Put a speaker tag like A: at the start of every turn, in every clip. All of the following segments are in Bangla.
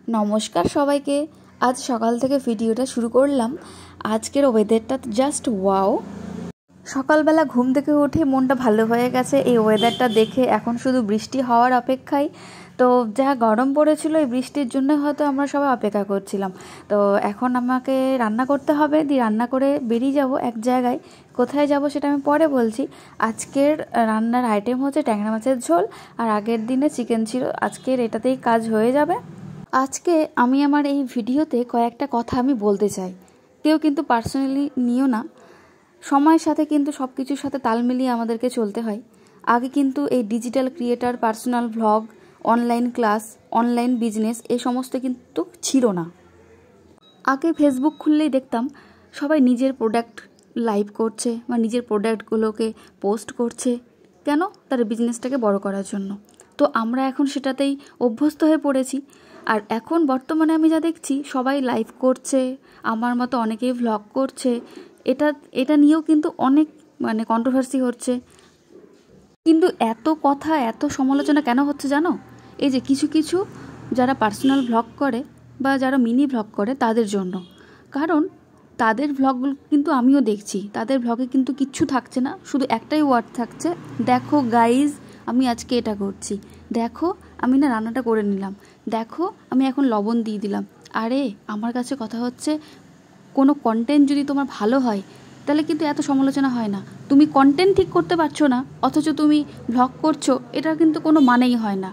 A: নমস্কার সবাইকে। আজ সকাল থেকে ভিডিওটা শুরু করলাম। আজকের ওয়েদারটা জাস্ট ওয়াও। সকালবেলা ঘুম থেকে উঠে মনটা ভালো হয়ে গেছে এই ওয়েদারটা দেখে। এখন শুধু বৃষ্টি হওয়ার অপেক্ষায়। তো যা গরম পড়েছিল এই বৃষ্টির জন্য হয়তো আমরা সবাই অপেক্ষা করছিলাম। তো এখন আমাকে রান্না করতে হবে, দিয়ে রান্না করে বেরিয়ে যাব এক জায়গায়। কোথায় যাব সেটা আমি পরে বলছি। আজকের রান্নার আইটেম হচ্ছে ট্যাংরা মাছের ঝোল, আর আগের দিনে চিকেন ছিল। আজকের এটাতেই কাজ হয়ে যাবে। আজকে আমি আমার এই ভিডিওতে কয়েকটা কথা আমি বলতে চাই। কেউ কিন্তু পার্সোনালি নিও না। সময়ের সাথে কিন্তু সব কিছুর সাথে তাল মিলিয়ে আমাদেরকে চলতে হয়। আগে কিন্তু এই digital creator, personal vlog, online class, online business এই সমস্ত কিন্তু ছিল না। আগে ফেসবুক খুললেই দেখতাম সবাই নিজের প্রোডাক্ট লাইভ করছে বা নিজের প্রোডাক্টগুলোকে পোস্ট করছে। কেন? তার বিজনেসটাকে বড় করার জন্য। তো আমরা এখন সেটাতেই অভ্যস্ত হয়ে পড়েছি। আর এখন বর্তমানে আমি যা দেখছি সবাই লাইভ করছে, আমার মতো অনেকেই ভ্লগ করছে। এটা নিয়েও কিন্তু অনেক কন্ট্রোভার্সি হচ্ছে। কিন্তু এত কথা, এত সমালোচনা কেন হচ্ছে জানো? এই যে কিছু কিছু যারা পার্সোনাল ভ্লগ করে বা যারা মিনি ভ্লগ করে তাদের জন্য। কারণ তাদের ভ্লগগুলো কিন্তু আমিও দেখছি। তাদের ভ্লগে কিন্তু কিচ্ছু থাকছে না, শুধু একটাই ওয়ার্ড থাকছে, দেখো গাইজ আমি আজকে এটা করছি, দেখো আমি না রান্নাটা করে নিলাম, দেখো আমি এখন লবণ দিয়ে দিলাম। আরে আমার কাছে কথা হচ্ছে, কোনো কন্টেন্ট যদি তোমার ভালো হয় তাহলে কিন্তু এত সমালোচনা হয় না। তুমি কন্টেন্ট ঠিক করতে পারছো না অথচ তুমি ভ্লগ করছো, এটা কিন্তু কোনো মানেই হয় না।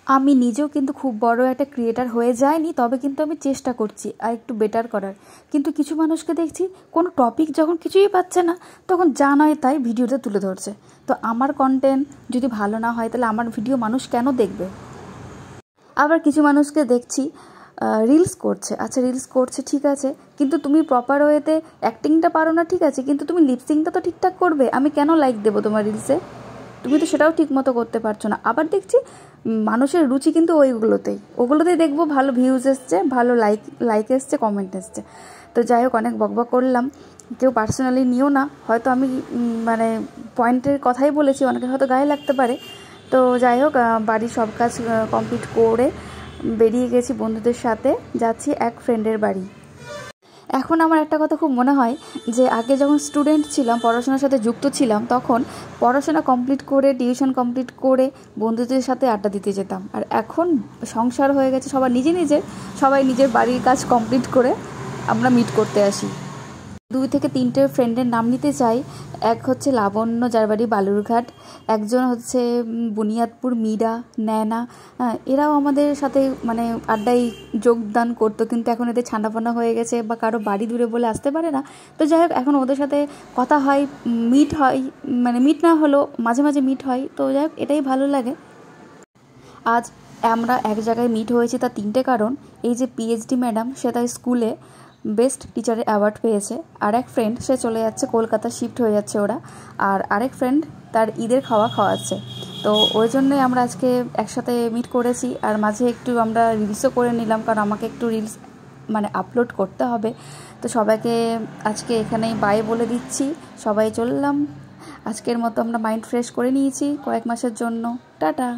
A: আমি নিজেও কিন্তু খুব বড় একটা ক্রিয়েটার হয়ে যায়নি, তবে কিন্তু আমি চেষ্টা করছি আর একটু বেটার করার। কিন্তু কিছু মানুষকে দেখছি কোনো টপিক যখন কিছুই পাচ্ছে না তখন যা নয় তাই ভিডিওতে তুলে ধরছে। তো আমার কন্টেন্ট যদি ভালো না হয় তাহলে আমার ভিডিও মানুষ কেন দেখবে? আবার কিছু মানুষকে দেখছি রিলস করছে। আচ্ছা রিলস করছে ঠিক আছে, কিন্তু তুমি প্রপার ওয়েতে অ্যাক্টিংটা পারো না ঠিক আছে, কিন্তু তুমি লিপসিংটা তো ঠিকঠাক করবে। আমি কেন লাইক দেবো তোমার রিলসে? তুমি তো সেটাও ঠিক মতো করতে পারছো না। আবার দেখছি মানুষের রুচি কিন্তু ওগুলোতেই দেখবো ভালো ভিউজ এসছে, ভালো লাইক এসছে, কমেন্ট এসছে। তো যাই হোক, অনেক বকবক করলাম। কেউ পার্সোনালি নিও না। হয়তো আমি পয়েন্টের কথাই বলেছি, অনেকে হয়তো গায়ে লাগতে পারে। তো যাই হোক, বাড়ির সব কাজ কমপ্লিট করে বেরিয়ে গেছি বন্ধুদের সাথে, যাচ্ছি এক ফ্রেন্ডের বাড়ি। এখন আমার একটা কথা খুব মনে হয় যে আগে যখন স্টুডেন্ট ছিলাম, পড়াশোনার সাথে যুক্ত ছিলাম, তখন পড়াশোনা কমপ্লিট করে, টিউশন কমপ্লিট করে বন্ধুদের সাথে আড্ডা দিতে যেতাম। আর এখন সংসার হয়ে গেছে, সবাই নিজের বাড়ির কাজ কমপ্লিট করে আমরা মিট করতে আসি। 2 থেকে 3টে ফ্রেন্ডের নাম নিতে চাই। এক হচ্ছে লাবণ্য, যার বাড়ি বালুরঘাট। একজন হচ্ছে বুনিয়াদপুর, মীরা, ন্যানা। এরাও আমাদের সাথে আড্ডায় যোগদান করতো, কিন্তু এখন এদের ছানাপানা হয়ে গেছে বা কারো বাড়ি দূরে বলে আসতে পারে না। তো যাই হোক, এখন ওদের সাথে কথা হয়, মিট হয়, মিট না হলেও মাঝে মাঝে মিট হয়। তো যাই হোক, এটাই ভালো লাগে। আজ আমরা এক জায়গায় মিট হয়েছি, তার 3টে কারণ। এই যে পিএইচডি ম্যাডাম, সে তার স্কুলে বেস্ট টিচারের অ্যাওয়ার্ড পেয়েছে। আর এক ফ্রেন্ড, সে চলে যাচ্ছে কলকাতা, শিফট হয়ে যাচ্ছে ওরা। আর আরেক ফ্রেন্ড তার ঈদের খাওয়াচ্ছে। তো ওই জন্যই আমরা আজকে একসাথে মিট করেছি। আর মাঝে একটু আমরা রিলসও করে নিলাম, কারণ আমাকে একটু রিলস আপলোড করতে হবে। তো সবাইকে আজকে এখানেই বাই বলে দিচ্ছি। সবাই চললাম। আজকের মতো আমরা মাইন্ড ফ্রেশ করে নিয়েছি কয়েক মাসের জন্য। টাটা।